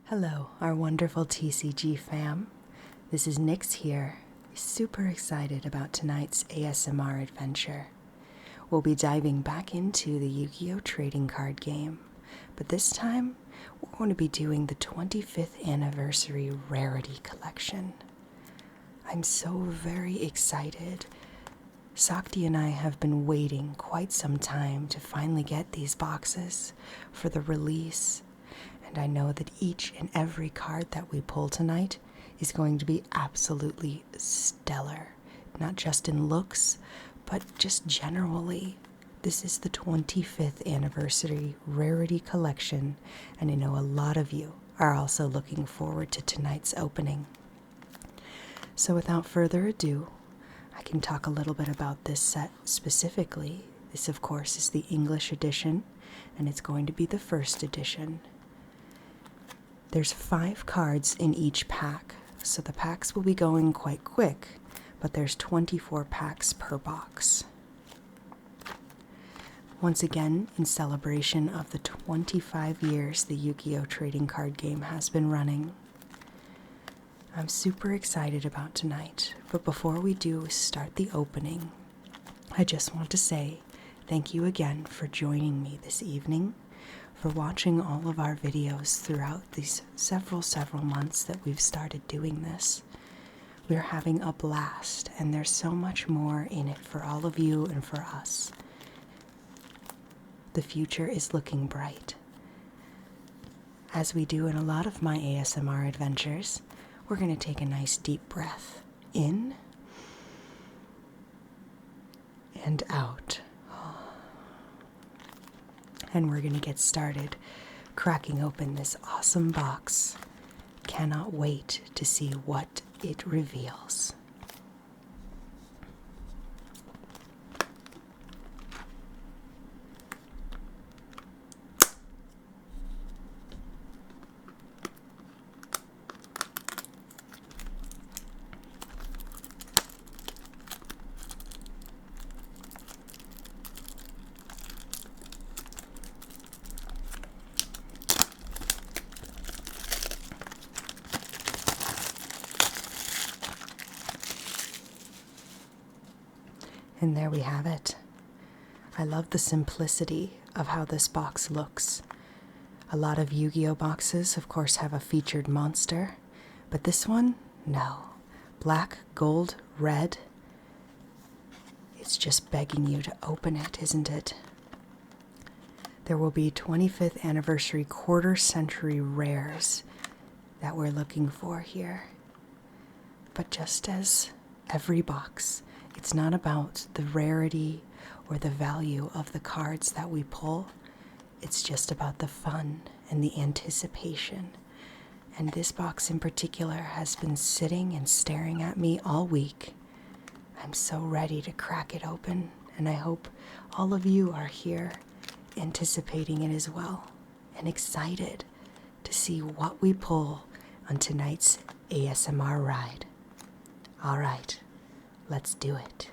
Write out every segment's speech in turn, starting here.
Hello, our wonderful TCG fam. This is Nyx here, super excited about tonight's ASMR adventure. We'll be diving back into the Yu-Gi-Oh trading card game, but this time we're going to be doing the 25th Anniversary Rarity Collection. I'm so very excited. Sakti and I have been waiting quite some time to finally get these boxes for the release. And I know that each and every card that we pull tonight is going to be absolutely stellar. Not just in looks, but just generally. This is the 25th Anniversary Rarity Collection, and I know a lot of you are also looking forward to tonight's opening. So without further ado, I can talk a little bit about this set specifically. This, of course, is the English edition, and it's going to be the first edition. There's 5 cards in each pack, so the packs will be going quite quick, but there's 24 packs per box. Once again, in celebration of the 25 years the Yu-Gi-Oh trading card game has been running, I'm super excited about tonight, but before we do start the opening, I just want to say thank you again for joining me this evening, for watching all of our videos throughout these several months that we've started doing this. We're having a blast, and there's so much more in it for all of you and for us. The future is looking bright. As we do in a lot of my ASMR adventures, we're going to take a nice deep breath in and out. And we're going to get started cracking open this awesome box. Cannot wait to see what it reveals. And there we have it. I love the simplicity of how this box looks. A lot of Yu-Gi-Oh boxes, of course, have a featured monster, but this one, no. Black, gold, red. It's just begging you to open it, isn't it? There will be 25th anniversary quarter-century rares that we're looking for here. But just as every box, it's not about the rarity or the value of the cards that we pull. It's just about the fun and the anticipation. And this box in particular has been sitting and staring at me all week. I'm so ready to crack it open, and I hope all of you are here anticipating it as well and excited to see what we pull on tonight's ASMR ride. All right. Let's do it.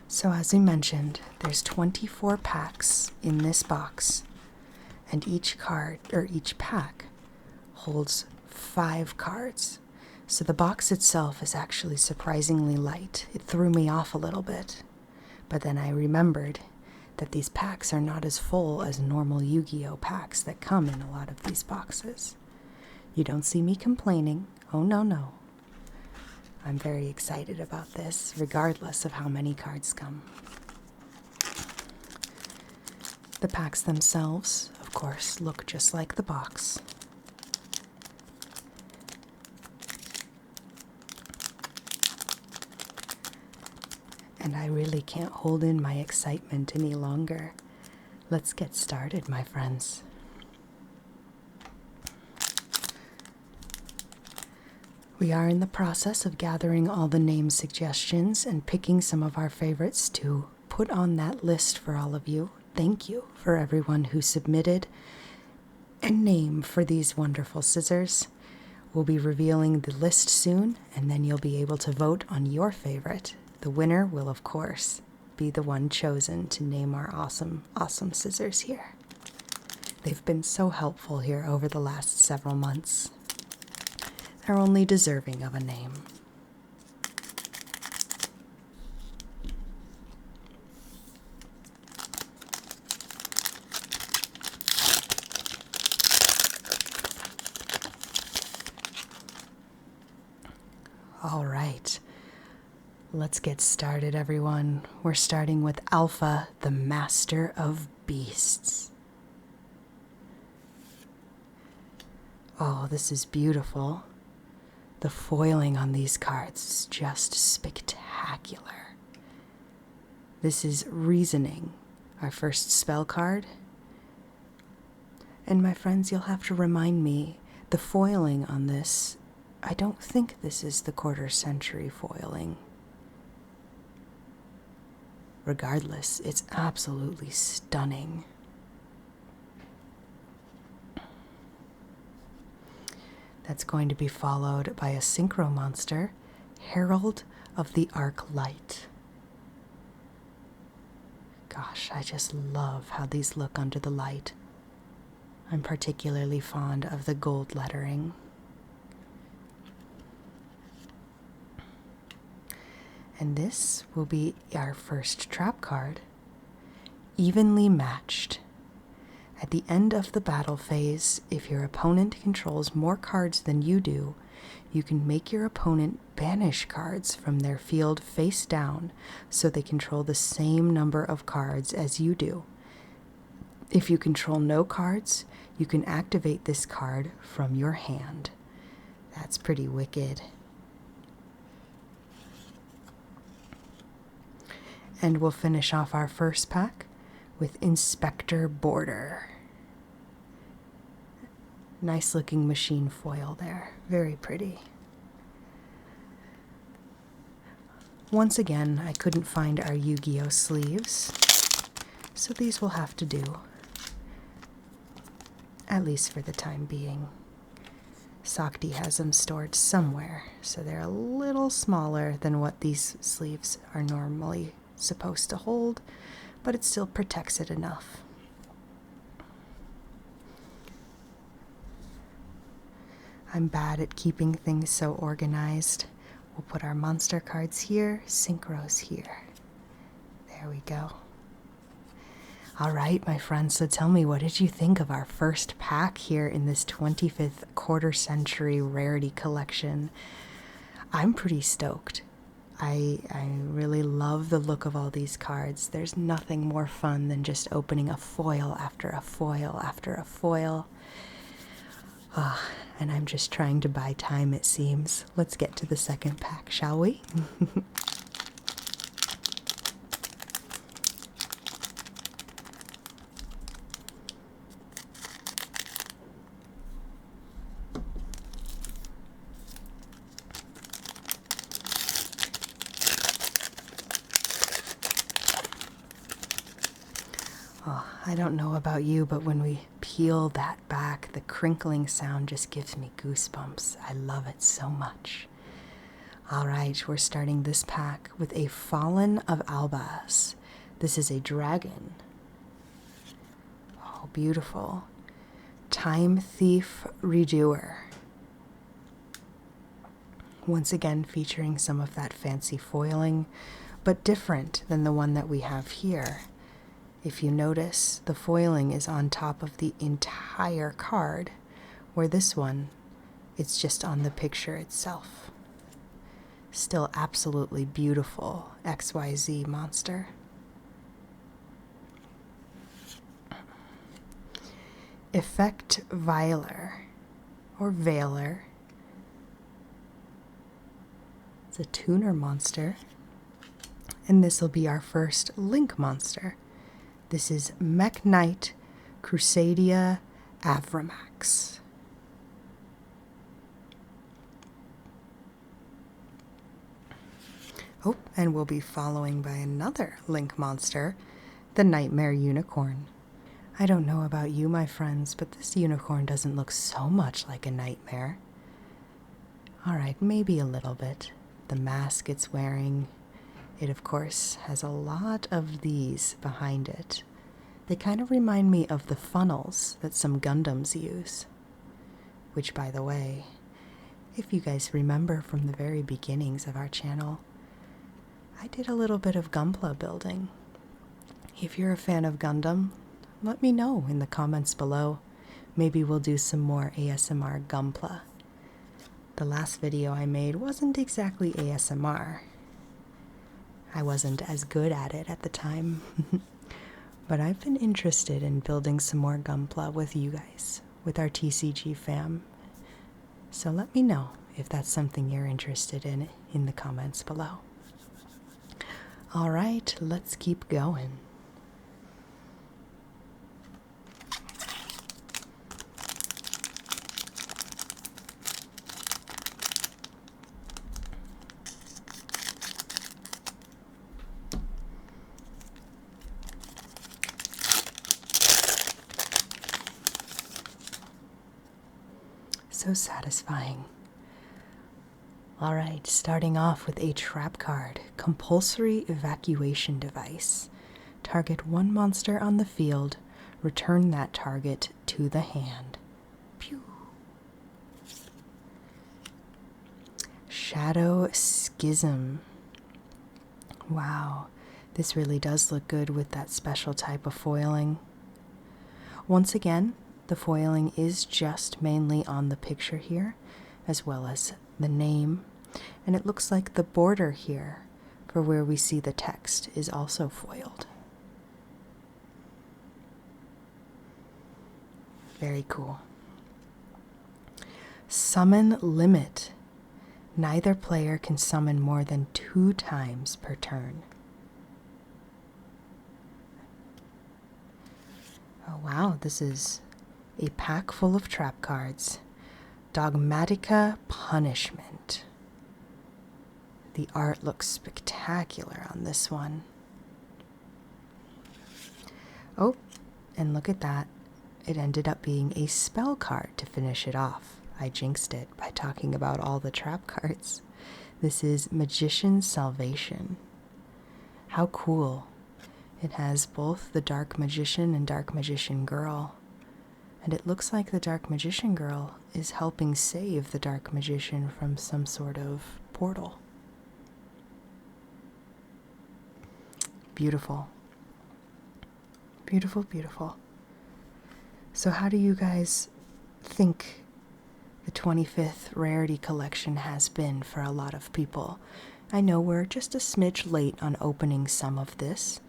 So as I mentioned, there's 24 packs in this box, and each card, or each pack, holds 5 cards. So the box itself is actually surprisingly light. It threw me off a little bit, but then I remembered that these packs are not as full as normal Yu-Gi-Oh packs that come in a lot of these boxes. You don't see me complaining. Oh, no. I'm very excited about this, regardless of how many cards come. The packs themselves, of course, look just like the box. And I really can't hold in my excitement any longer. Let's get started, my friends. We are in the process of gathering all the name suggestions and picking some of our favorites to put on that list for all of you. Thank you for everyone who submitted a name for these wonderful scissors. We'll be revealing the list soon, and then you'll be able to vote on your favorite. The winner will, of course, be the one chosen to name our awesome, awesome scissors here. They've been so helpful here over the last several months. They're only deserving of a name. All right, let's get started, everyone. We're starting with Alpha, the Master of Beasts. Oh, this is beautiful. The foiling on these cards is just spectacular. This is Reasoning, our first spell card. And my friends, you'll have to remind me, the foiling on this, I don't think this is the quarter century foiling. Regardless, it's absolutely stunning. That's going to be followed by a synchro monster, Herald of the Arc Light. Gosh, I just love how these look under the light. I'm particularly fond of the gold lettering. And this will be our first trap card, Evenly Matched. At the end of the battle phase, if your opponent controls more cards than you do, you can make your opponent banish cards from their field face down so they control the same number of cards as you do. If you control no cards, you can activate this card from your hand. That's pretty wicked. And we'll finish off our first pack with Inspector Border. Nice looking machine foil there. Very pretty. Once again, I couldn't find our Yu-Gi-Oh sleeves, so these will have to do, at least for the time being. Sakti has them stored somewhere, so they're a little smaller than what these sleeves are normally supposed to hold, but it still protects it enough. I'm bad at keeping things so organized. We'll put our monster cards here, synchros here. There we go. All right, my friends, so tell me, what did you think of our first pack here in this 25th quarter century rarity collection? I'm pretty stoked. I really love the look of all these cards. There's nothing more fun than just opening a foil after a foil after a foil. And I'm just trying to buy time, it seems. Let's get to the second pack, shall we? I don't know about you, but when we peel that back, the crinkling sound just gives me goosebumps. I love it so much. All right, we're starting this pack with a Fallen of Albaz. This is a dragon. Oh, beautiful. Time Thief Redoer. Once again, featuring some of that fancy foiling, but different than the one that we have here. If you notice, the foiling is on top of the entire card, where this one, it's just on the picture itself. Still absolutely beautiful XYZ monster. Effect Veiler, or Veiler. It's a tuner monster, and this will be our first link monster. This is Mech Knight Crusadia Avramax. Oh, and we'll be following by another link monster, the Nightmare Unicorn. I don't know about you, my friends, but this unicorn doesn't look so much like a nightmare. Alright, maybe a little bit. The mask it's wearing, it of course has a lot of these behind it. They kind of remind me of the funnels that some Gundams use. Which, by the way, if you guys remember from the very beginnings of our channel, I did a little bit of Gunpla building. If you're a fan of Gundam, let me know in the comments below. Maybe we'll do some more ASMR Gunpla. The last video I made wasn't exactly ASMR. I wasn't as good at it at the time. But I've been interested in building some more Gunpla with you guys, with our TCG fam. So let me know if that's something you're interested in the comments below. Alright, let's keep going. So satisfying. Alright, starting off with a trap card, compulsory evacuation device. Target one monster on the field, return that target to the hand. Pew. Shadow Schism. Wow, this really does look good with that special type of foiling. Once again, the foiling is just mainly on the picture here, as well as the name, and it looks like the border here, for where we see the text, is also foiled. Very cool. Summon Limit. Neither player can summon more than 2 times per turn. Oh wow, this is a pack full of trap cards. Dogmatica Punishment. The art looks spectacular on this one. Oh, and look at that. It ended up being a spell card to finish it off. I jinxed it by talking about all the trap cards. This is Magician's Salvation. How cool. It has both the Dark Magician and Dark Magician Girl. And it looks like the Dark Magician Girl is helping save the Dark Magician from some sort of portal. Beautiful. Beautiful, beautiful. So how do you guys think the 25th Rarity Collection has been for a lot of people? I know we're just a smidge late on opening some of this,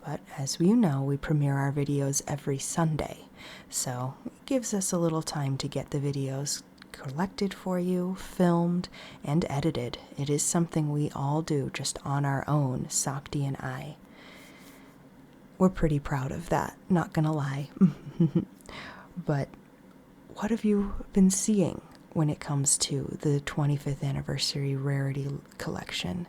but as you know, we premiere our videos every Sunday, so it gives us a little time to get the videos collected for you, filmed, and edited. It is something we all do just on our own, Sakti and I. We're pretty proud of that, not gonna lie. But what have you been seeing when it comes to the 25th Anniversary Rarity Collection?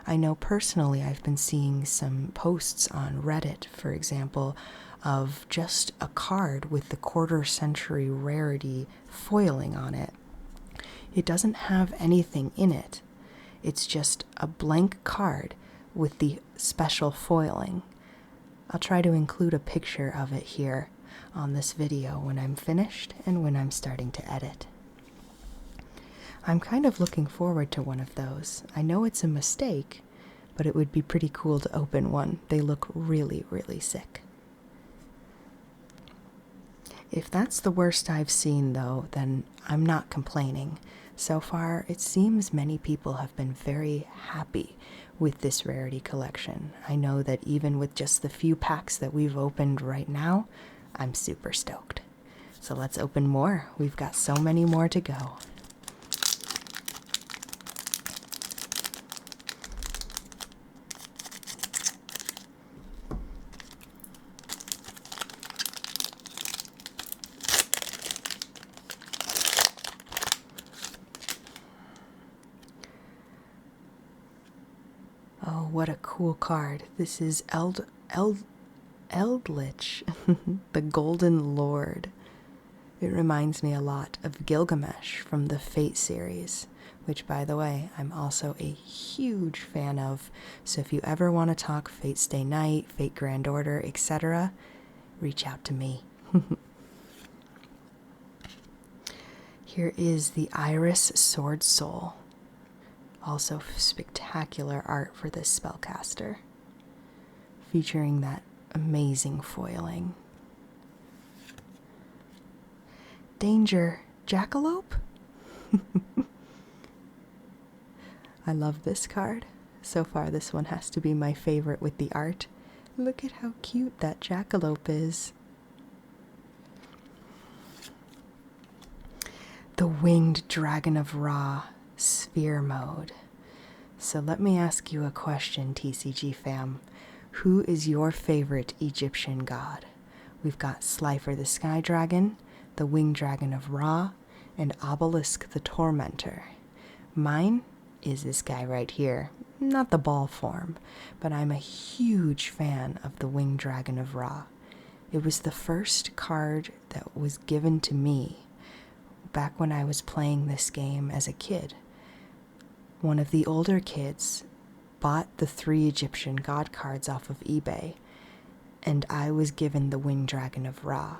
I know personally I've been seeing some posts on Reddit, for example, of just a card with the quarter-century rarity foiling on it. It doesn't have anything in it. It's just a blank card with the special foiling. I'll try to include a picture of it here on this video when I'm finished and when I'm starting to edit. I'm kind of looking forward to one of those. I know it's a mistake, but it would be pretty cool to open one. They look really, really sick. If that's the worst I've seen, though, then I'm not complaining. So far, it seems many people have been very happy with this Rarity Collection. I know that even with just the few packs that we've opened right now, I'm super stoked. So let's open more. We've got so many more to go. Oh, what a cool card. This is Eldritch, the Golden Lord. It reminds me a lot of Gilgamesh from the Fate series, which, by the way, I'm also a huge fan of. So if you ever want to talk Fate Stay Night, Fate Grand Order, etc., reach out to me. Here is the Iris Sword Soul. Also spectacular art for this spellcaster, featuring that amazing foiling. Danger, Jackalope? I love this card. So far, this one has to be my favorite with the art. Look at how cute that jackalope is. The Winged Dragon of Ra, Sphere Mode. So let me ask you a question, TCG fam. Who is your favorite Egyptian god? We've got Slifer the Sky Dragon, the Winged Dragon of Ra, and Obelisk the Tormentor. Mine is this guy right here. Not the ball form, but I'm a huge fan of the Winged Dragon of Ra. It was the first card that was given to me back when I was playing this game as a kid. One of the older kids bought the 3 Egyptian god cards off of eBay, and I was given the Winged Dragon of Ra.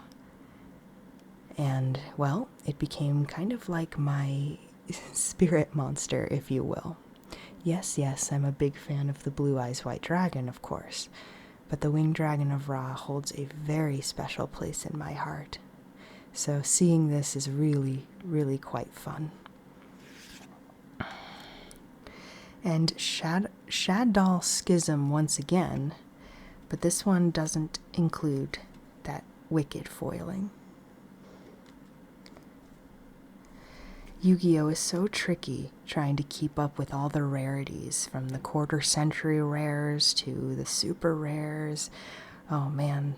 And, well, it became kind of like my spirit monster, if you will. Yes, I'm a big fan of the Blue Eyes White Dragon, of course, but the Winged Dragon of Ra holds a very special place in my heart. So seeing this is really, really quite fun. And Shaddol Schism once again, but this one doesn't include that wicked foiling. Yu-Gi-Oh! Is so tricky trying to keep up with all the rarities, from the quarter century rares to the super rares. Oh man,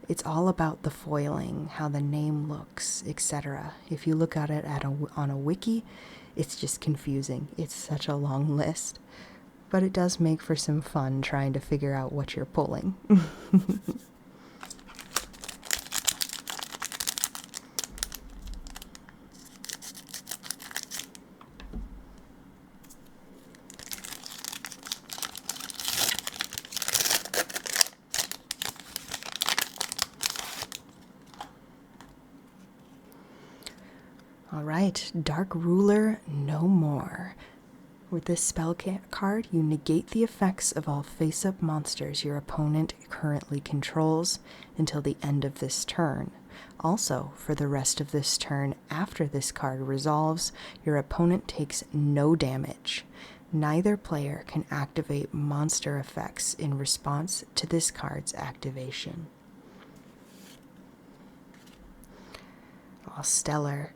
it's all about the foiling, how the name looks, etc. If you look at it on a wiki, it's just confusing. It's such a long list, but it does make for some fun trying to figure out what you're pulling. Alright, Dark Ruler no more. With this spell card, you negate the effects of all face-up monsters your opponent currently controls until the end of this turn. Also, for the rest of this turn after this card resolves, your opponent takes no damage. Neither player can activate monster effects in response to this card's activation. Oh, stellar.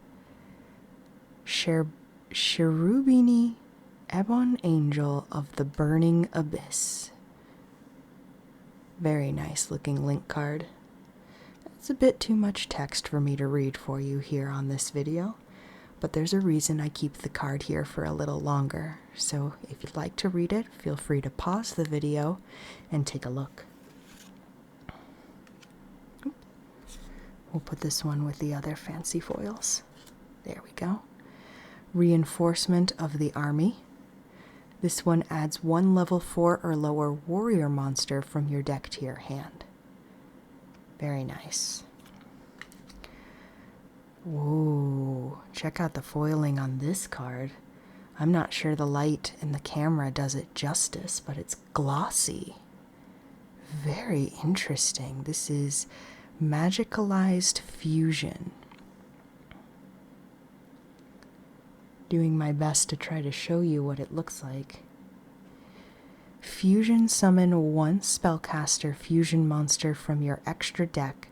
Cherubini, Ebon Angel of the Burning Abyss. Very nice looking link card. It's a bit too much text for me to read for you here on this video, but there's a reason I keep the card here for a little longer. So if you'd like to read it, feel free to pause the video and take a look. We'll put this one with the other fancy foils. There we go. Reinforcement of the Army. This one adds 1 level 4 or lower warrior monster from your deck to your hand. Very nice. Whoa, check out the foiling on this card. I'm not sure the light in the camera does it justice, but it's glossy. Very interesting. This is Magicalized Fusion. Doing my best to try to show you what it looks like. Fusion summon 1 spellcaster fusion monster from your extra deck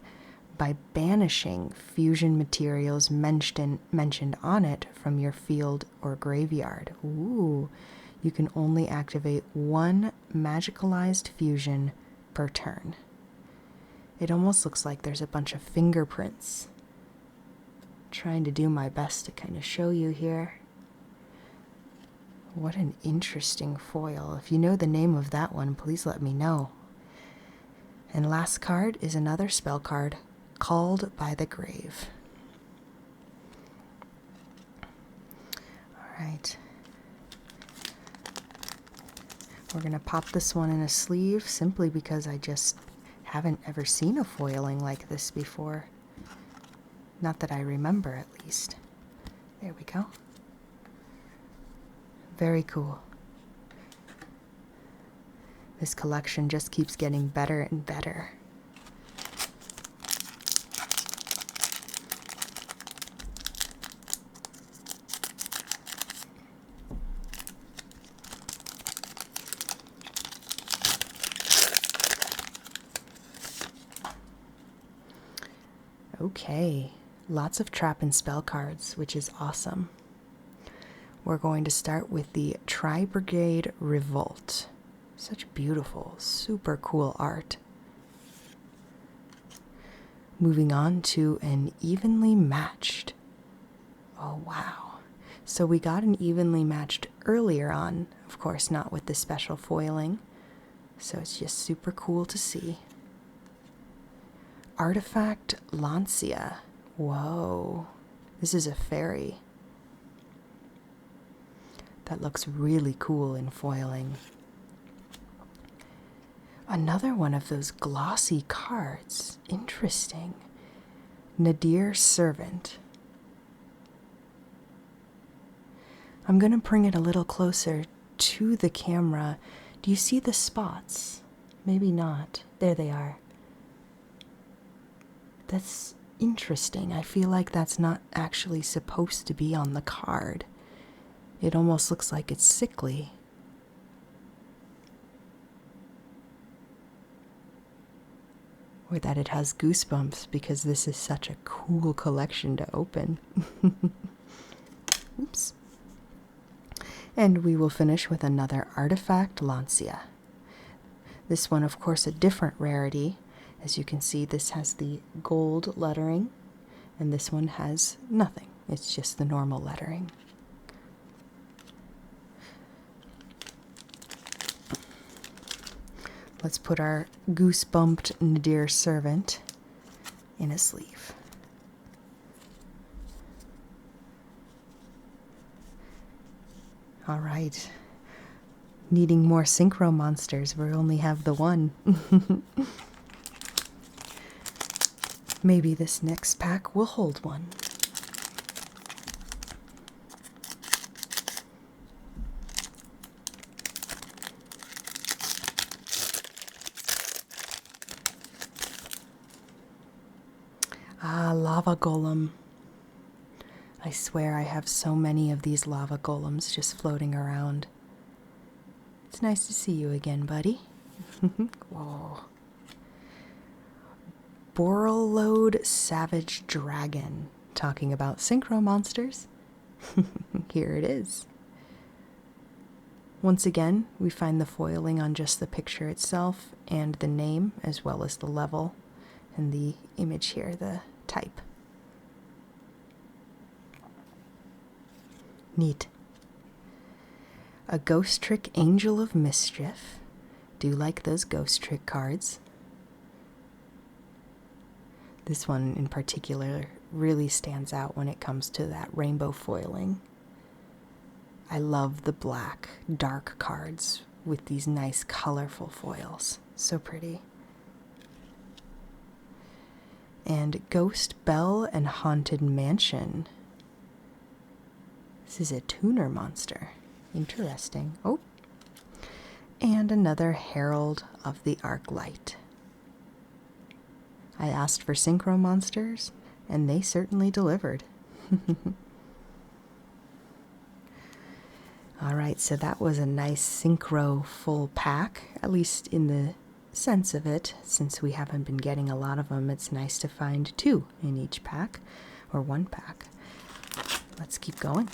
by banishing fusion materials mentioned on it from your field or graveyard. Ooh, you can only activate 1 magicalized fusion per turn. It almost looks like there's a bunch of fingerprints. Trying to do my best to kind of show you here. What an interesting foil. If you know the name of that one, please let me know. And last card is another spell card, Called by the Grave. right. We're going to pop this one in a sleeve simply because I just haven't ever seen a foiling like this before. Not that I remember, at least. There we go. Very cool. This collection just keeps getting better and better. Okay, lots of trap and spell cards, which is awesome. We're going to start with the Tri-Brigade Revolt. Such beautiful, super cool art. Moving on to an evenly matched. Oh, wow. So we got an evenly matched earlier on, of course not with the special foiling. So it's just super cool to see. Artifact Lancia. Whoa. This is a fairy. That looks really cool in foiling. Another one of those glossy cards. Interesting. Nadir Servant. I'm going to bring it a little closer to the camera. Do you see the spots? Maybe not. There they are. That's interesting. I feel like that's not actually supposed to be on the card. It almost looks like it's sickly. Or that it has goosebumps because this is such a cool collection to open. Oops. And we will finish with another Artifact Lancia. This one, of course, a different rarity. As you can see, this has the gold lettering, and this one has nothing. It's just the normal lettering. Let's put our goosebumped Nadir Servant in a sleeve. All right. Needing more synchro monsters. We only have the one. Maybe this next pack will hold one. Ah, lava golem. I swear I have so many of these lava golems just floating around. It's nice to see you again, buddy. Whoa. Borrelode Savage Dragon. Talking about synchro monsters. Here it is. Once again, we find the foiling on just the picture itself and the name, as well as the level and the image here, the type. Neat. A Ghost Trick Angel of Mischief. Do like those Ghost Trick cards. This one in particular really stands out when it comes to that rainbow foiling. I love the black, dark cards with these nice, colorful foils. So pretty. And Ghost Bell and Haunted Mansion. This is a tuner monster. Interesting. Oh. And another Herald of the Arclight. I asked for synchro monsters, and they certainly delivered. Alright, so that was a nice synchro full pack, at least in the sense of it. Since we haven't been getting a lot of them, it's nice to find 2 in each pack, or 1 pack. Let's keep going.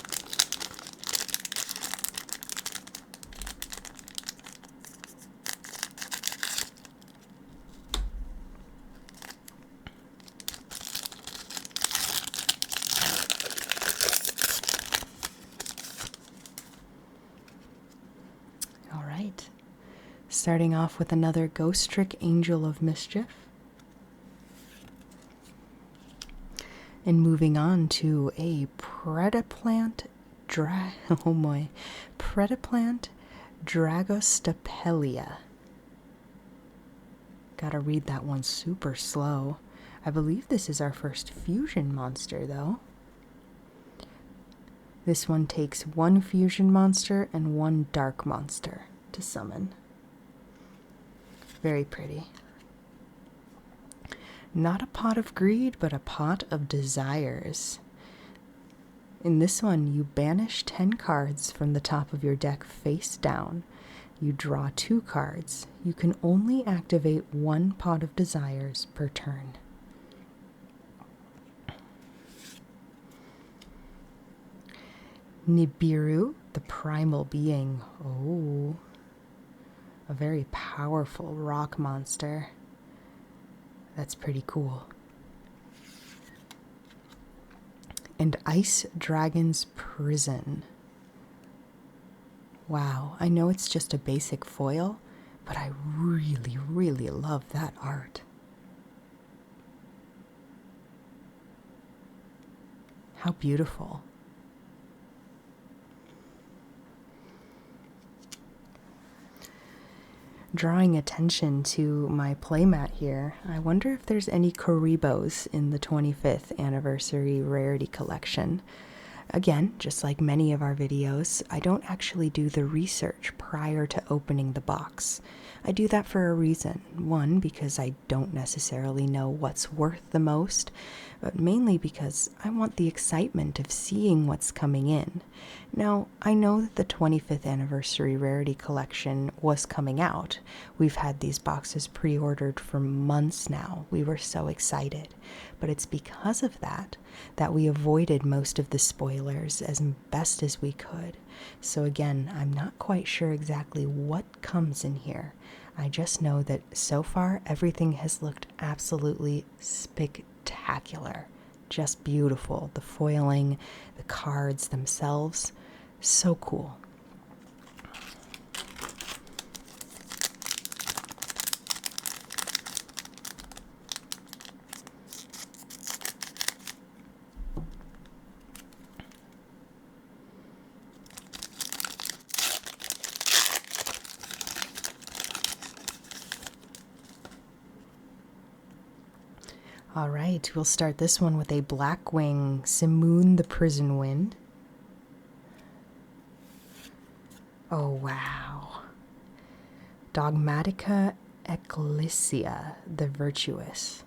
Starting off with another Ghost Trick Angel of Mischief. And moving on to a Predaplant oh my, Predaplant Dragostapelia. Gotta read that one super slow. I believe this is our first fusion monster, though. This one takes one fusion monster and one dark monster to summon. Very pretty. Not a pot of greed, but a pot of desires. In this one, you banish 10 cards from the top of your deck face down. You draw 2 cards. You can only activate 1 pot of desires per turn. Nibiru, the primal being. Oh, a very powerful rock monster. That's pretty cool. And Ice Dragon's Prison. Wow, I know it's just a basic foil, but I really, really love that art. How beautiful. Drawing attention to my playmat here, I wonder if there's any Karibos in the 25th Anniversary Rarity Collection. Again, just like many of our videos, I don't actually do the research prior to opening the box. I do that for a reason. One, because I don't necessarily know what's worth the most, but mainly because I want the excitement of seeing what's coming in. Now, I know that the 25th Anniversary Rarity Collection was coming out. We've had these boxes pre-ordered for months now. We were so excited. But it's because of that we avoided most of the spoilers as best as we could. So again, I'm not quite sure exactly what comes in here. I just know that so far everything has looked absolutely spectacular. Just beautiful. The foiling, the cards themselves, so cool. All right, we'll start this one with a Blackwing Simoon the Prison Wind. Oh, wow. Dogmatica Ecclesia the Virtuous.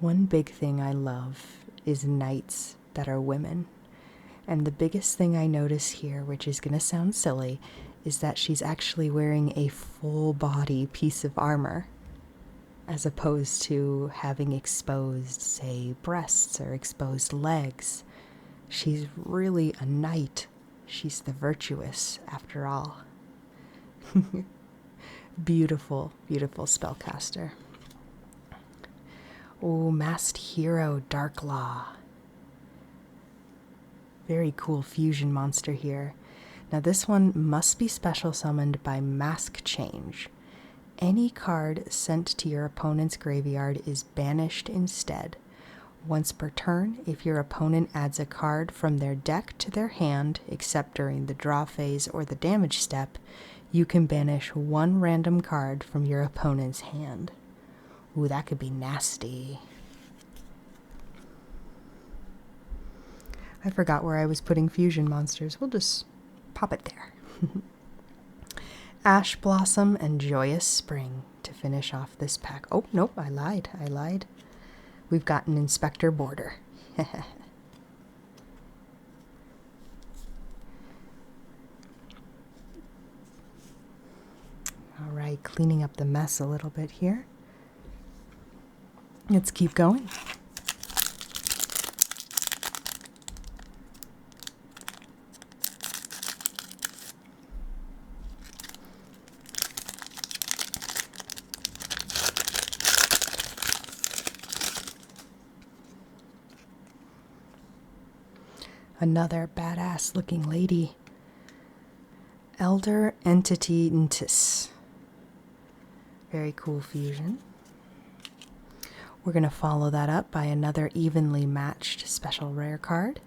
One big thing I love is knights that are women. And the biggest thing I notice here, which is going to sound silly, is that she's actually wearing a full body piece of armor, as opposed to having exposed, say, breasts or exposed legs. She's really a knight. She's the virtuous, after all. Beautiful, beautiful spellcaster. Oh, Masked Hero Darklaw. Very cool fusion monster here. Now this one must be special summoned by Mask Change. Any card sent to your opponent's graveyard is banished instead. Once per turn, if your opponent adds a card from their deck to their hand, except during the draw phase or the damage step, you can banish one random card from your opponent's hand. Ooh, that could be nasty. I forgot where I was putting fusion monsters. We'll just pop it there. Ash Blossom and Joyous Spring to finish off this pack. Oh, nope, I lied. We've got an Inspector Border. All right, cleaning up the mess a little bit here. Let's keep going. Another badass looking lady. Elder Entity Ntis. Very cool fusion. We're going to follow that up by another evenly matched special rare card.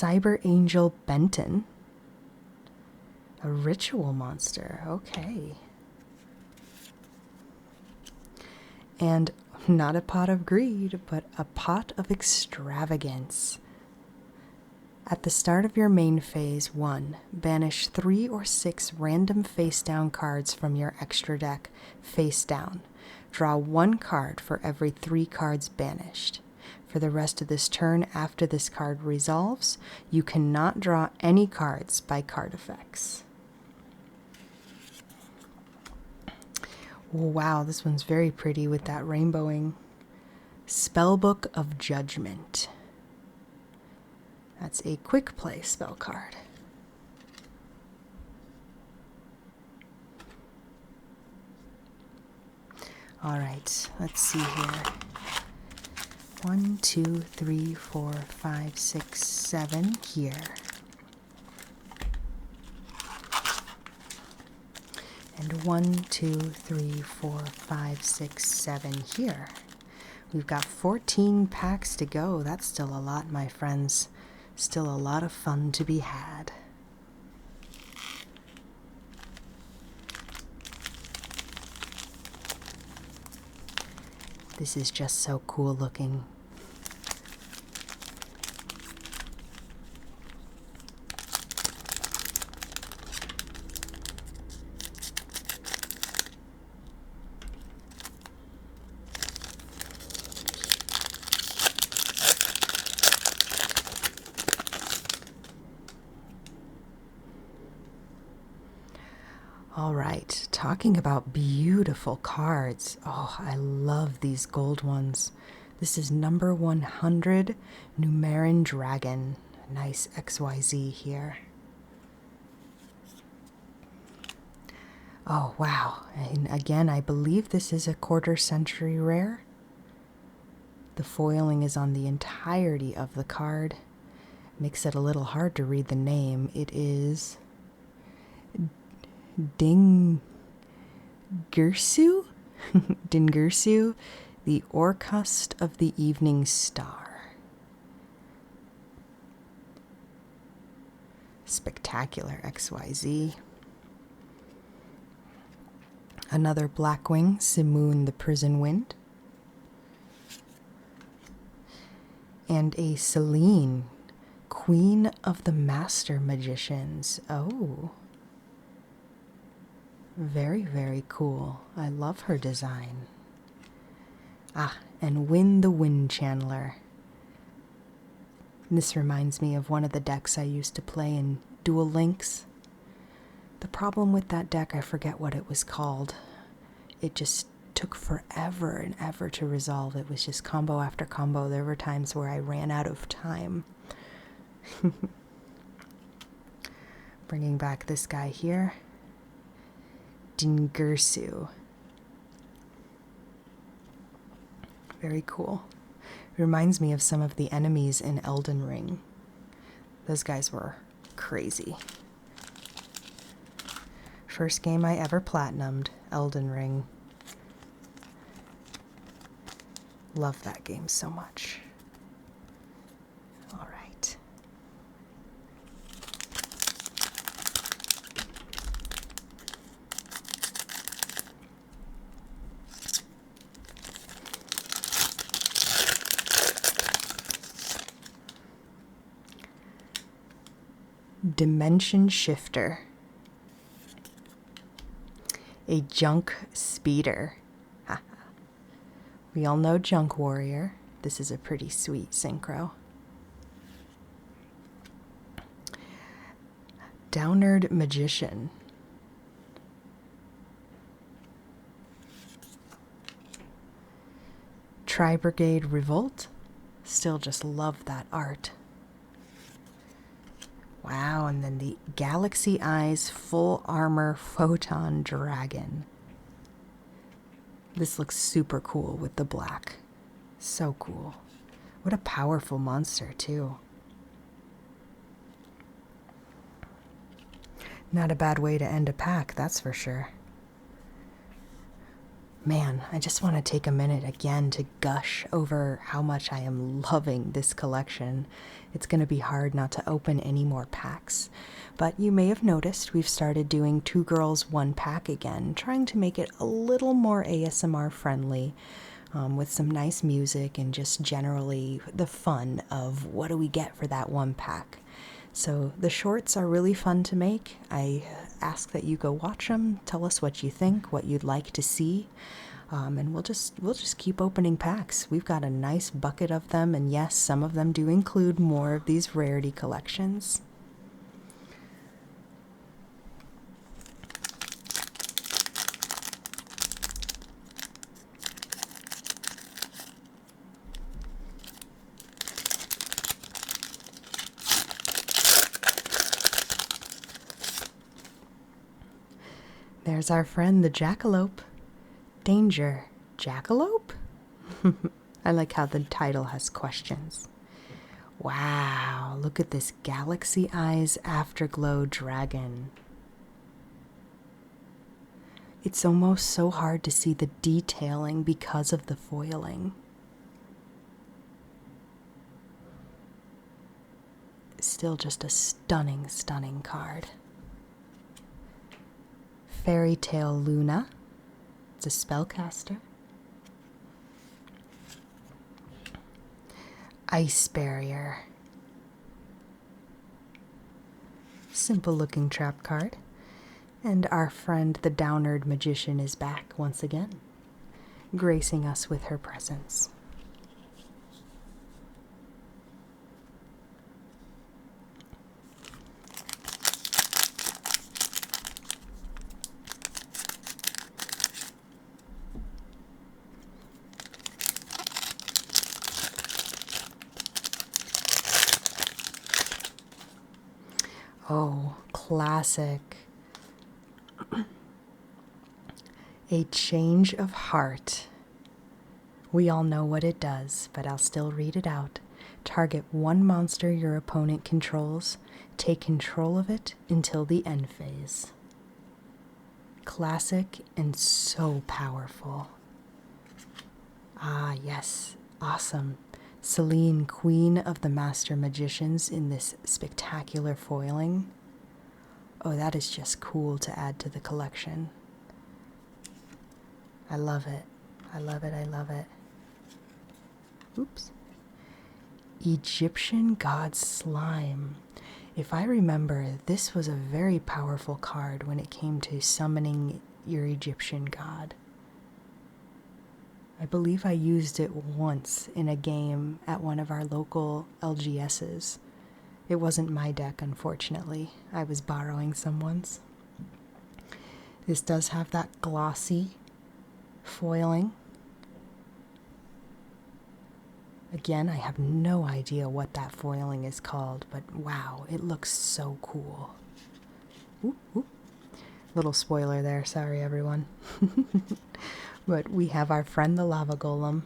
Cyber Angel Benton. A ritual monster, okay. And not a pot of greed, but a pot of extravagance. At the start of your main phase 1, banish 3 or 6 random face-down cards from your extra deck face down. Draw 1 card for every 3 cards banished. For the rest of this turn after this card resolves, you cannot draw any cards by card effects. Wow, this one's very pretty with that rainbowing. Spellbook of Judgment. That's a quick play spell card. All right, let's see here. 1, 2, 3, 4, 5, 6, 7 here. And 1, 2, 3, 4, 5, 6, 7 here. We've got 14 packs to go. That's still a lot, my friends. Still a lot of fun to be had. This is just so cool looking. All right, talking about beautiful cards. Oh, I love these gold ones. This is number 100, Numeran Dragon. Nice XYZ here. Oh, wow. And again, I believe this is a quarter century rare. The foiling is on the entirety of the card. Makes it a little hard to read the name. It is Dingirsu? Dingirsu, the Orcust of the Evening Star. Spectacular XYZ. Another Blackwing, Simoon the Prison Wind. And a Selene, Queen of the Master Magicians. Oh. Very, very cool. I love her design. Ah, and Win the Wind Channeler. This reminds me of one of the decks I used to play in Duel Links. The problem with that deck, I forget what it was called. It just took forever and ever to resolve. It was just combo after combo. There were times where I ran out of time. Bringing back this guy here. Dingirsu. Very cool. Reminds me of some of the enemies in Elden Ring. Those guys were crazy. First game I ever platinumed, Elden Ring. Love that game so much. All right. Dimension Shifter. A Junk Speeder. We all know Junk Warrior. This is a pretty sweet synchro. Downerd Magician. Tri-Brigade Revolt. Still just love that art. Wow, and then the Galaxy Eyes Full Armor Photon Dragon. This looks super cool with the black. So cool. What a powerful monster, too. Not a bad way to end a pack, that's for sure. Man, I just want to take a minute again to gush over how much I am loving this collection. It's going to be hard not to open any more packs, but you may have noticed we've started doing 2 girls 1 pack again, trying to make it a little more ASMR friendly, with some nice music and just generally the fun of what do we get for that 1 pack. So the shorts are really fun to make. I ask that you go watch them, tell us what you think, what you'd like to see, and we'll just keep opening packs. We've got a nice bucket of them, and yes, some of them do include more of these rarity collections. There's our friend the jackalope. Danger, jackalope? I like how the title has questions. Wow, look at this Galaxy Eyes Afterglow dragon. It's almost so hard to see the detailing because of the foiling. Still just a stunning, stunning card. Fairy Tale Luna. It's a spellcaster. Ice Barrier. Simple looking trap card. And our friend the Downerd Magician is back once again, gracing us with her presence. Oh, classic. A change of heart. We all know what it does, but I'll still read it out. Target 1 monster your opponent controls. Take control of it until the end phase. Classic and so powerful. Ah, yes. Awesome. Celine, Queen of the Master Magicians in this spectacular foiling. Oh, that is just cool to add to the collection. I love it. I love it. I love it. Oops. Egyptian God Slime. If I remember, this was a very powerful card when it came to summoning your Egyptian god. I believe I used it once in a game at one of our local LGSs. It wasn't my deck, unfortunately. I was borrowing someone's. This does have that glossy foiling. Again, I have no idea what that foiling is called, but wow, it looks so cool. Ooh, ooh. Little spoiler there, sorry everyone. But we have our friend the lava golem.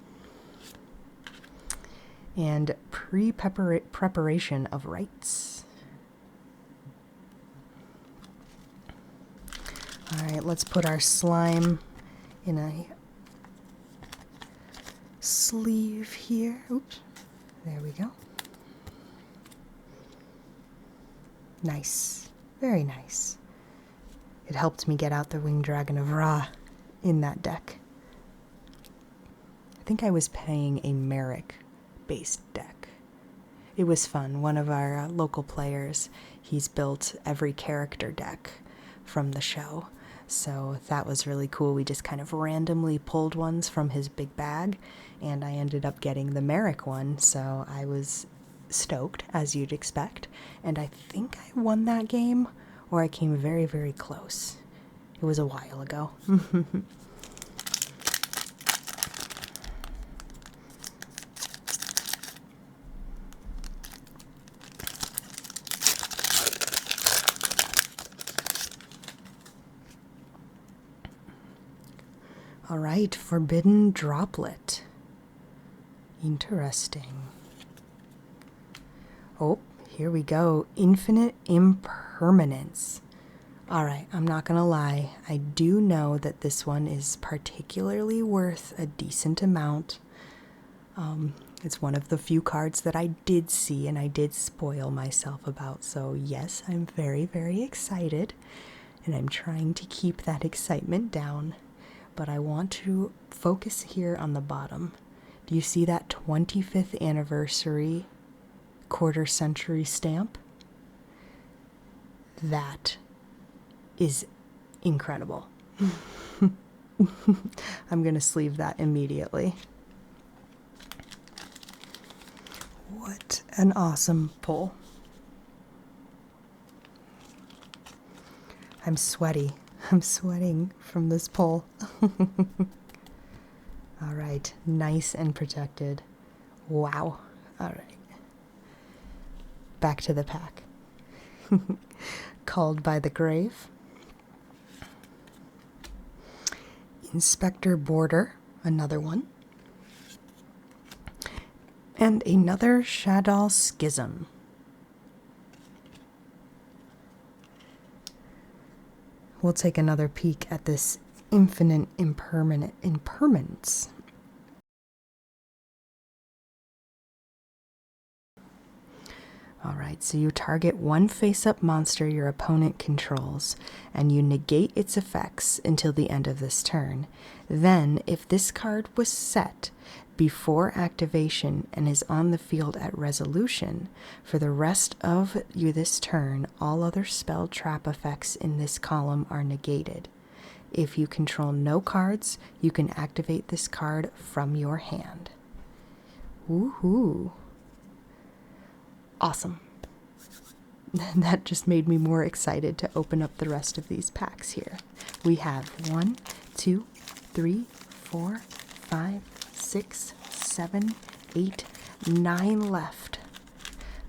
And preparation of rites. Alright, let's put our slime in a sleeve here. Oops. There we go. Nice. Very nice. It helped me get out the Winged Dragon of Ra in that deck. I think I was playing a Merrick-based deck. It was fun. One of our local players, he's built every character deck from the show. So that was really cool. We just kind of randomly pulled ones from his big bag, and I ended up getting the Merrick one, so I was stoked, as you'd expect. And I think I won that game, or I came very, very close. It was a while ago. All right, Forbidden Droplet. Interesting. Oh, here we go. Infinite Impermanence. Alright, I'm not gonna lie, I do know that this one is particularly worth a decent amount. It's one of the few cards that I did see and I did spoil myself about, so yes, I'm very, very excited, and I'm trying to keep that excitement down, but I want to focus here on the bottom. Do you see that 25th anniversary quarter century stamp? That is incredible. I'm going to sleeve that immediately. What an awesome pull. I'm sweaty. I'm sweating from this pull. All right, nice and protected. Wow. All right. Back to the pack. Called by the Grave. Inspector Border, another one. And another Shadow Schism. We'll take another peek at this infinite impermanence. Alright, so you target one face-up monster your opponent controls, and you negate its effects until the end of this turn. Then, if this card was set before activation and is on the field at resolution, for the rest of this turn, all other spell trap effects in this column are negated. If you control no cards, you can activate this card from your hand. Woohoo! Awesome. That just made me more excited to open up the rest of these packs here. We have 1, 2, 3, 4, 5, 6, 7, 8, 9 left.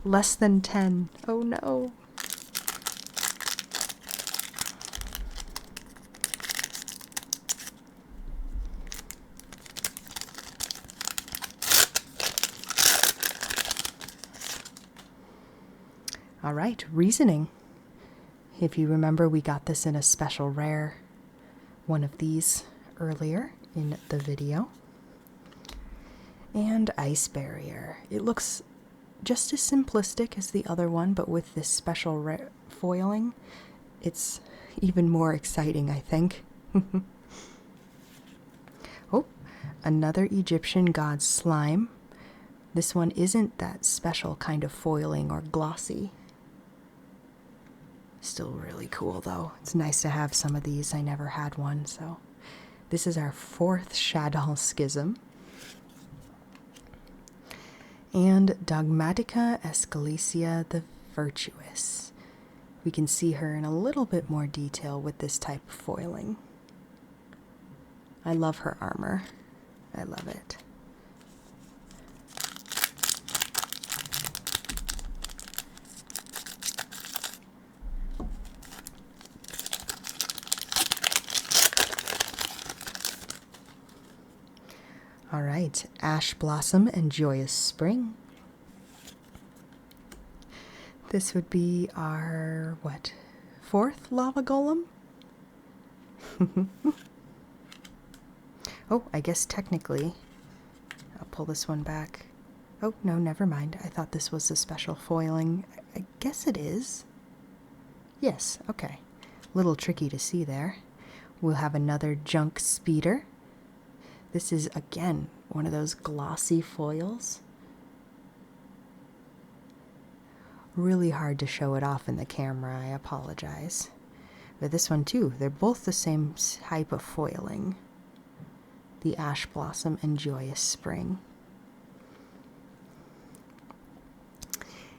Less than 10. Oh no. All right, Reasoning. If you remember, we got this in a special rare, one of these earlier in the video. And Ice Barrier. It looks just as simplistic as the other one, but with this special foiling, it's even more exciting, I think. Oh, another Egyptian god slime. This one isn't that special kind of foiling or glossy. Still really cool though. It's nice to have some of these. I never had one, so. This is our 4th Shadow Schism. And Dogmatica Escalesia the Virtuous. We can see her in a little bit more detail with this type of foiling. I love her armor. I love it. All right, Ash Blossom and Joyous Spring. This would be our, 4th Lava Golem? Oh, I guess technically, I'll pull this one back. Oh, no, never mind. I thought this was a special foiling. I guess it is. Yes, okay. A little tricky to see there. We'll have another Junk Speeder. This is, again, one of those glossy foils. Really hard to show it off in the camera, I apologize. But this one too, they're both the same type of foiling. The Ash Blossom and Joyous Spring.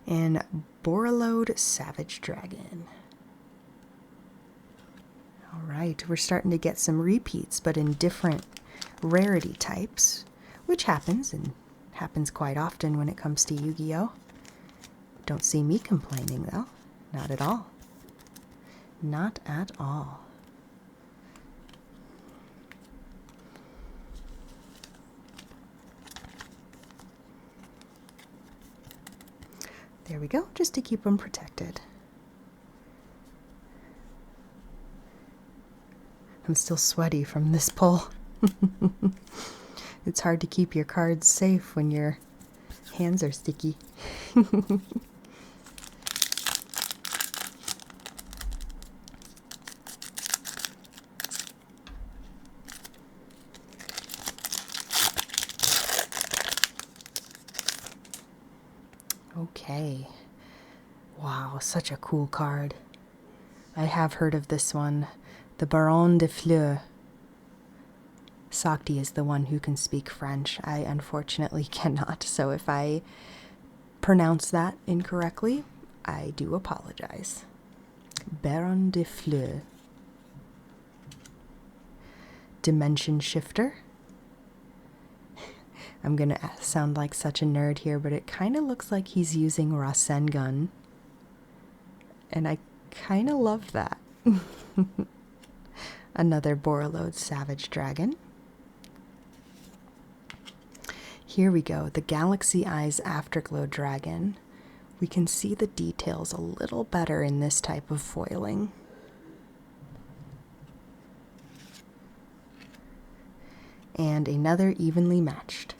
And Borreload Savage Dragon. Alright, we're starting to get some repeats, but in different rarity types, which happens, and happens quite often when it comes to Yu-Gi-Oh! Don't see me complaining, though. Not at all. Not at all. There we go, just to keep them protected. I'm still sweaty from this pull. It's hard to keep your cards safe when your hands are sticky. Okay. Wow, such a cool card. I have heard of this one. The Baron de Fleur. Sakti is the one who can speak French. I unfortunately cannot, so if I pronounce that incorrectly, I do apologize. Baron de Fleur. Dimension Shifter. I'm gonna sound like such a nerd here, but it kind of looks like he's using Rasengan. And I kind of love that. Another Borreload Savage Dragon. Here we go, the Galaxy Eyes Afterglow Dragon. We can see the details a little better in this type of foiling. And another evenly matched.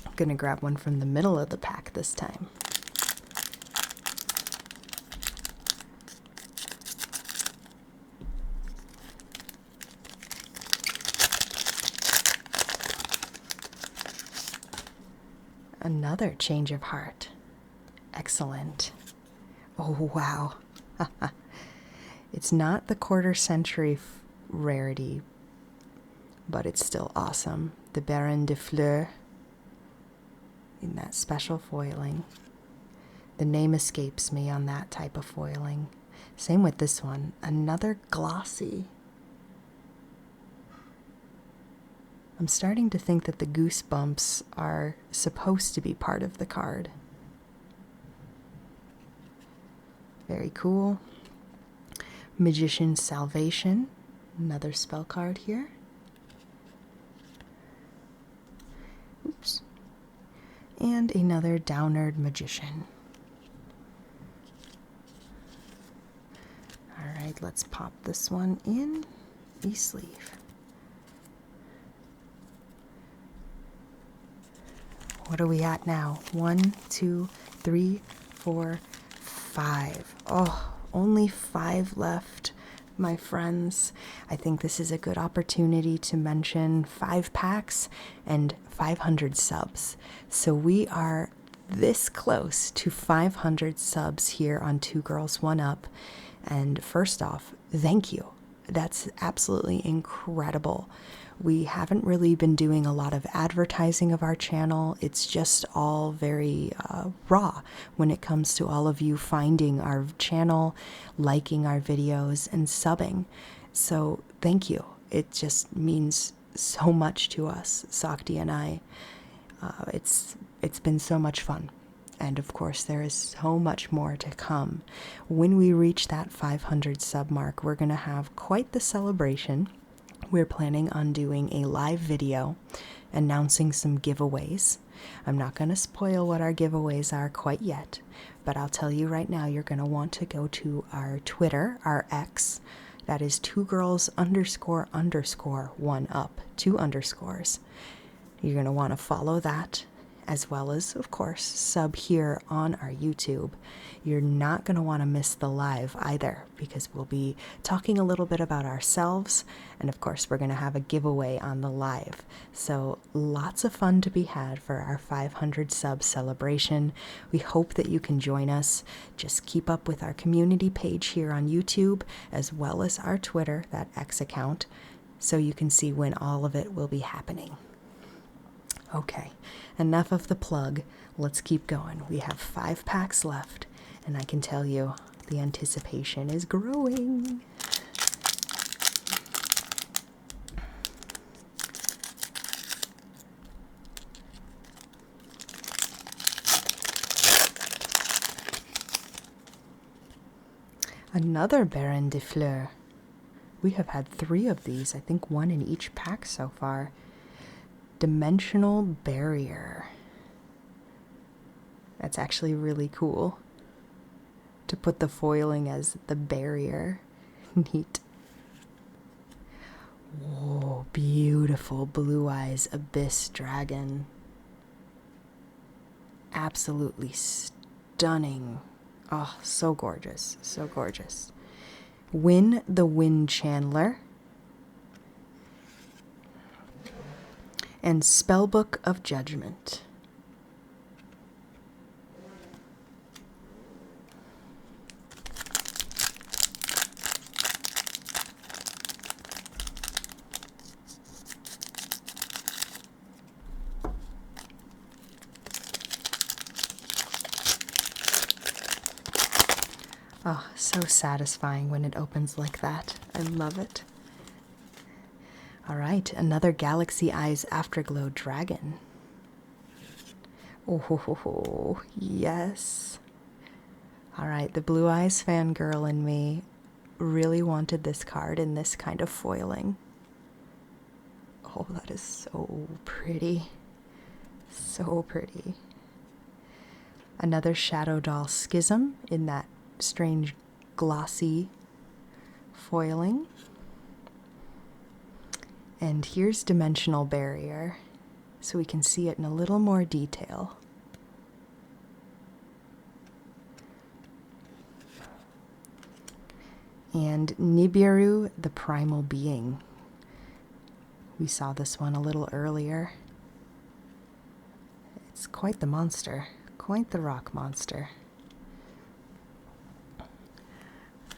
I'm gonna grab one from the middle of the pack this time. Another change of heart. Excellent. Oh, wow. It's not the quarter century rarity, but it's still awesome. The Baron de Fleur in that special foiling. The name escapes me on that type of foiling. Same with this one. Another glossy. I'm starting to think that the goosebumps are supposed to be part of the card. Very cool. Magician's Salvation. Another spell card here. Oops. And another Downard Magician. Alright, let's pop this one in a sleeve. What are we at now? 1, 2, 3, 4, 5. Oh, only 5 left, my friends. I think this is a good opportunity to mention 5 packs and 500 subs. So we are this close to 500 subs here on Two Girls One Up. And first off, thank you. That's absolutely incredible. We haven't really been doing a lot of advertising of our channel. It's just all very raw when it comes to all of you finding our channel, liking our videos, and subbing. So thank you. It just means so much to us, Sakti and I. It's been so much fun. And of course, there is so much more to come. When we reach that 500 sub mark, we're going to have quite the celebration. We're planning on doing a live video announcing some giveaways. I'm not going to spoil what our giveaways are quite yet, but I'll tell you right now, you're going to want to go to our Twitter, our X. That is 2girls__1up, 2 underscores. You're going to want to follow that, as well as, of course, sub here on our YouTube. You're not going to want to miss the live either, because we'll be talking a little bit about ourselves, and of course we're going to have a giveaway on the live. So lots of fun to be had for our 500 sub celebration. We hope that you can join us. Just keep up with our community page here on YouTube, as well as our Twitter, that X account, so you can see when all of it will be happening. Okay, enough of the plug. Let's keep going. We have 5 packs left, and I can tell you the anticipation is growing. Another Baron de Fleur. We have had 3 of these, I think 1 in each pack so far. Dimensional Barrier. That's actually really cool. to put the foiling as the barrier. Neat. Whoa, beautiful blue eyes abyss dragon. Absolutely stunning. Oh, so gorgeous, so gorgeous. Win the Wind Chandler. And Spellbook of Judgment. Oh, so satisfying when it opens like that. I love it. All right, another Galaxy Eyes Afterglow Dragon. Oh, yes. All right, the Blue Eyes fangirl in me really wanted this card in this kind of foiling. Oh, that is so pretty. So pretty. Another Shadow Doll Schism in that strange glossy foiling. And here's Dimensional Barrier, so we can see it in a little more detail. And Nibiru, the Primal Being. We saw this one a little earlier. It's quite the monster, quite the rock monster.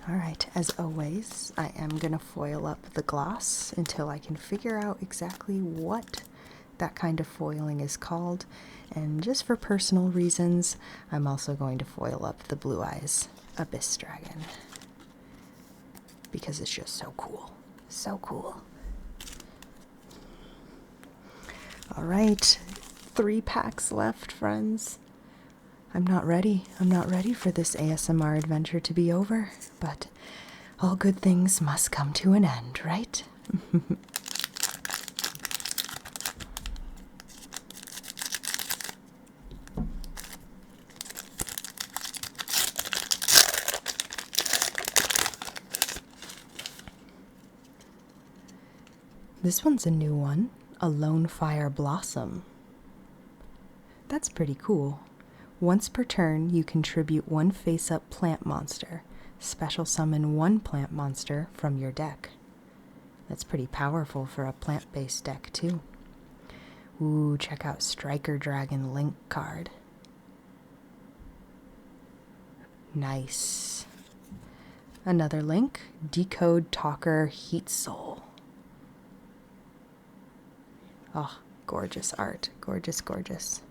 All right, as always, I am going to foil up the gloss until I can figure out exactly what that kind of foiling is called. And just for personal reasons, I'm also going to foil up the Blue Eyes Abyss Dragon. Because it's just so cool. So cool. All right, 3 packs left, friends. I'm not ready. I'm not ready for this ASMR adventure to be over, but all good things must come to an end, right? This one's a new one, a Lone Fire Blossom. That's pretty cool. Once per turn, you contribute 1 face-up plant monster. Special summon 1 plant monster from your deck. That's pretty powerful for a plant-based deck, too. Ooh, check out Striker Dragon Link card. Nice. Another link, Decode Talker Heat Soul. Oh, gorgeous art. Gorgeous, gorgeous.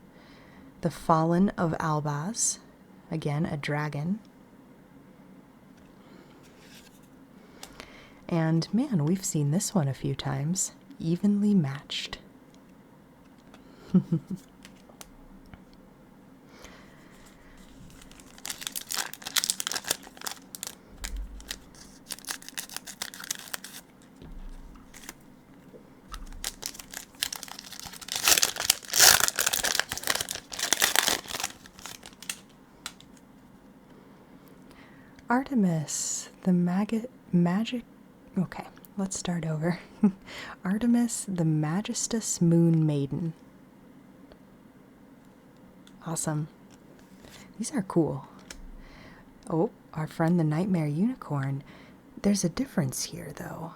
The Fallen of Albaz, again a dragon. And man, we've seen this one a few times. Evenly Matched. Artemis, the magic. Okay, let's start over. Artemis, the Majestus Moon Maiden. Awesome. These are cool. Oh, our friend the Nightmare Unicorn. There's a difference here, though.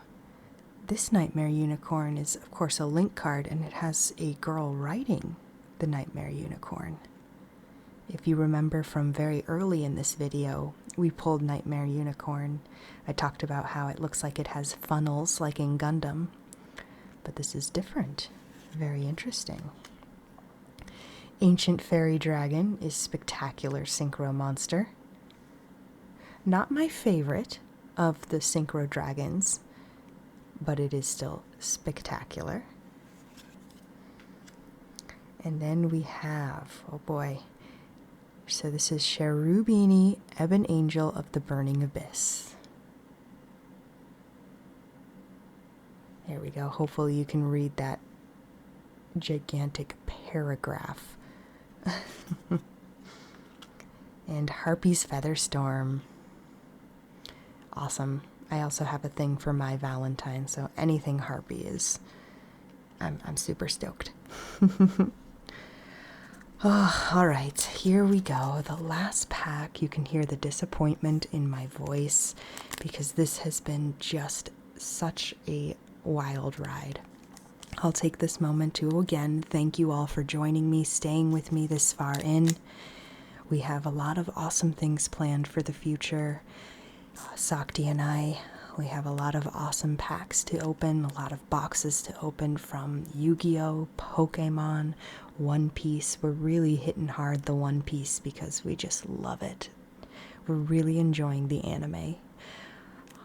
This Nightmare Unicorn is, of course, a link card, and it has a girl riding the Nightmare Unicorn. If you remember from very early in this video, we pulled Nightmare Unicorn. I talked about how it looks like it has funnels like in Gundam, but this is different. Very interesting. Ancient Fairy Dragon is Spectacular Synchro Monster. Not my favorite of the Synchro Dragons, but it is still spectacular. And then we have, oh boy, so this is Cherubini, Ebon Angel of the Burning Abyss. There we go. Hopefully you can read that gigantic paragraph. And Harpy's Featherstorm. Awesome. I also have a thing for my Valentine, so anything Harpy is, I'm super stoked. Oh, all right, here we go. The last pack. You can hear the disappointment in my voice because this has been just such a wild ride. I'll take this moment to again thank you all for joining me, staying with me this far in. We have a lot of awesome things planned for the future. Sakti and I, we have a lot of awesome packs to open, a lot of boxes to open from Yu-Gi-Oh, Pokemon, One Piece. We're really hitting hard the One Piece because we just love it. We're really enjoying the anime.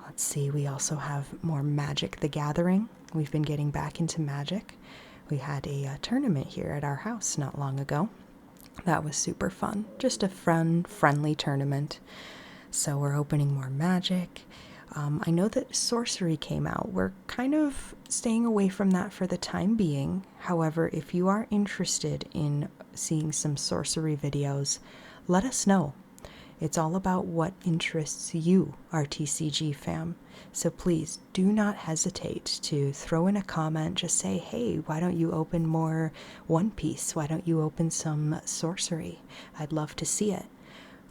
Let's see, we also have more Magic the Gathering. We've been getting back into Magic. We had a tournament here at our house not long ago. That was super fun. Just a fun, friendly tournament. So we're opening more Magic. I know that Sorcery came out. We're kind of staying away from that for the time being. However, if you are interested in seeing some Sorcery videos, let us know. It's all about what interests you, our TCG fam. So please do not hesitate to throw in a comment. Just say, hey, why don't you open more One Piece? Why don't you open some Sorcery? I'd love to see it.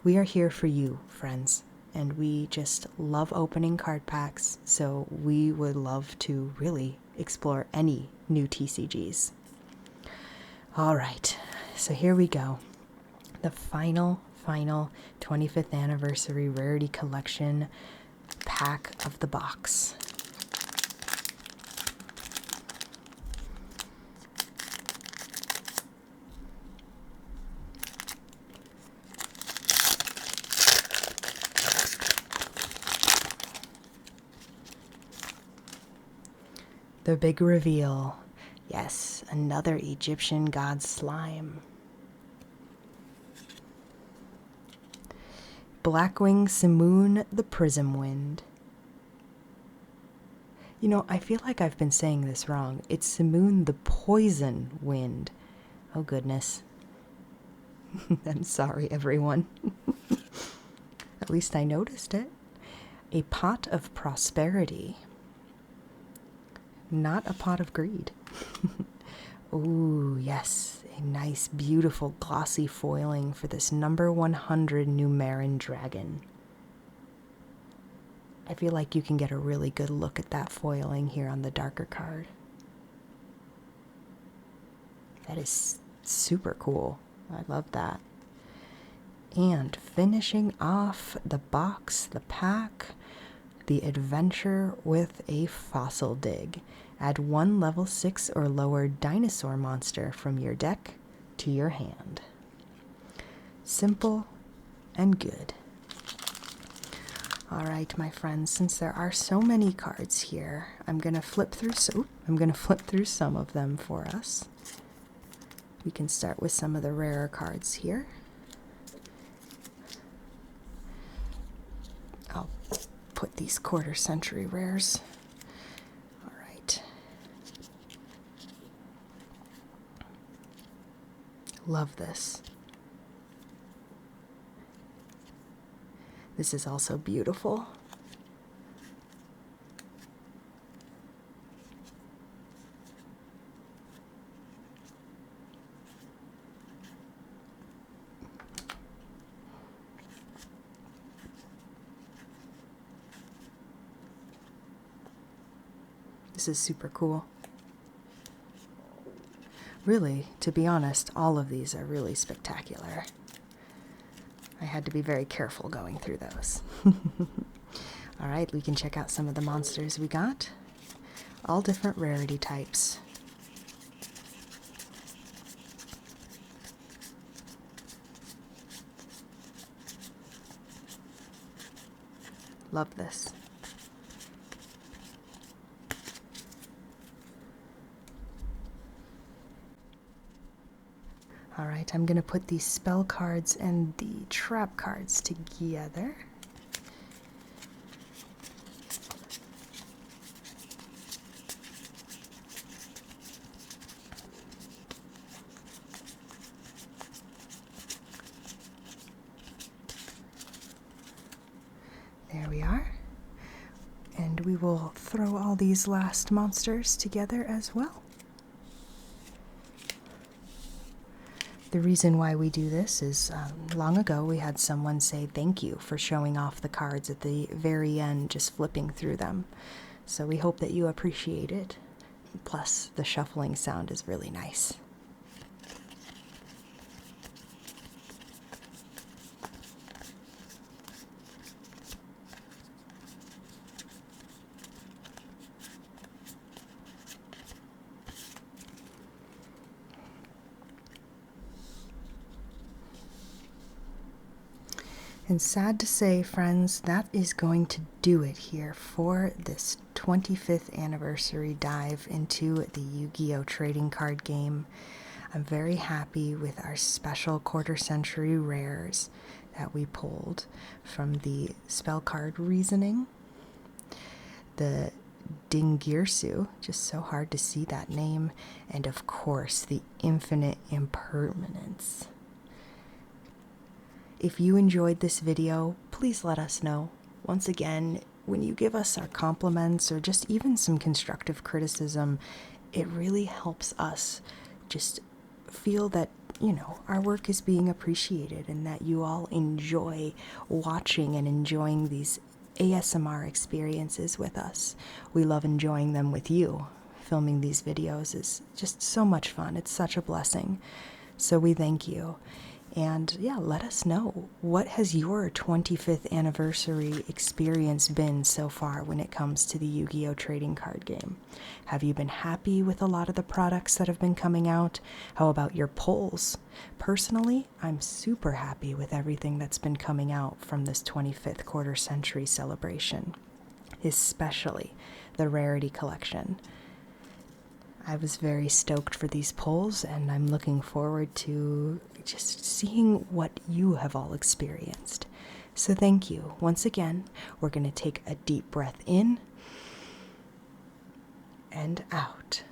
We are here for you, friends. And we just love opening card packs, so we would love to really explore any new TCGs. All right, so here we go. The final 25th Anniversary Rarity Collection pack of the box. The big reveal. Yes, another Egyptian god slime. Blackwing Simoon the Prism Wind. You know, I feel like I've been saying this wrong. It's Simoon the Poison Wind. Oh, goodness. I'm sorry, everyone. At least I noticed it. A Pot of Prosperity. Not a pot of greed. Ooh, yes. A nice, beautiful, glossy foiling for this number 100 Numeran Dragon. I feel like you can get a really good look at that foiling here on the darker card. That is super cool. I love that. And finishing off the box, the pack, the adventure with a fossil dig. Add one level 6 or lower dinosaur monster from your deck to your hand. Simple and good. All right, my friends, since there are so many cards here, I'm going to flip through some of them for us. We can start with some of the rarer cards here. I'll put these quarter century rares. All right. Love this. This is also beautiful. This is super cool. Really, to be honest, all of these are really spectacular. I had to be very careful going through those. All right, we can check out some of the monsters we got. All different rarity types. Love this. All right, I'm going to put these spell cards and the trap cards together. And we will throw all these last monsters together as well. The reason why we do this is long ago we had someone say thank you for showing off the cards at the very end, just flipping through them. So we hope that you appreciate it. Plus, the shuffling sound is really nice. And sad to say, friends, that is going to do it here for this 25th anniversary dive into the Yu-Gi-Oh! Trading card game. I'm very happy with our special quarter-century rares that we pulled from the spell card reasoning. The Dingirsu, just so hard to see that name, and of course the infinite impermanence. If you enjoyed this video, please let us know. Once again, when you give us our compliments or just even some constructive criticism, it really helps us just feel that, you know, our work is being appreciated and that you all enjoy watching and enjoying these ASMR experiences with us. We love enjoying them with you. Filming these videos is just so much fun. It's such a blessing. So we thank you. And yeah, let us know, what has your 25th anniversary experience been so far when it comes to the Yu-Gi-Oh! Trading card game? Have you been happy with a lot of the products that have been coming out? How about your pulls? Personally, I'm super happy with everything that's been coming out from this 25th quarter century celebration, especially the Rarity Collection. I was very stoked for these polls, and I'm looking forward to just seeing what you have all experienced. So thank you. Once again, we're going to take a deep breath in and out.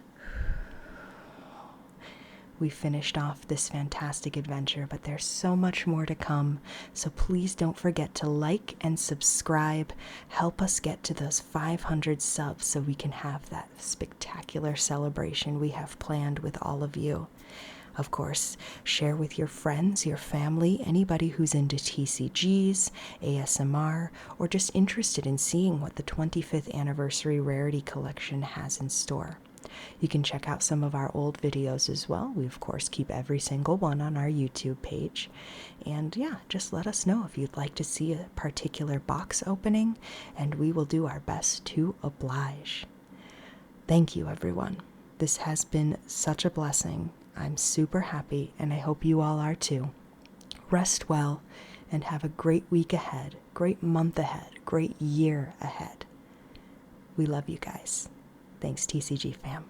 We finished off this fantastic adventure, but there's so much more to come. So please don't forget to like and subscribe. Help us get to those 500 subs so we can have that spectacular celebration we have planned with all of you. Of course, share with your friends, your family, anybody who's into TCGs, ASMR, or just interested in seeing what the 25th Anniversary Rarity Collection has in store. You can check out some of our old videos as well. We, of course, keep every single one on our YouTube page. And yeah, just let us know if you'd like to see a particular box opening, and we will do our best to oblige. Thank you, everyone. This has been such a blessing. I'm super happy, and I hope you all are too. Rest well, and have a great week ahead, great month ahead, great year ahead. We love you guys. Thanks, TCG fam.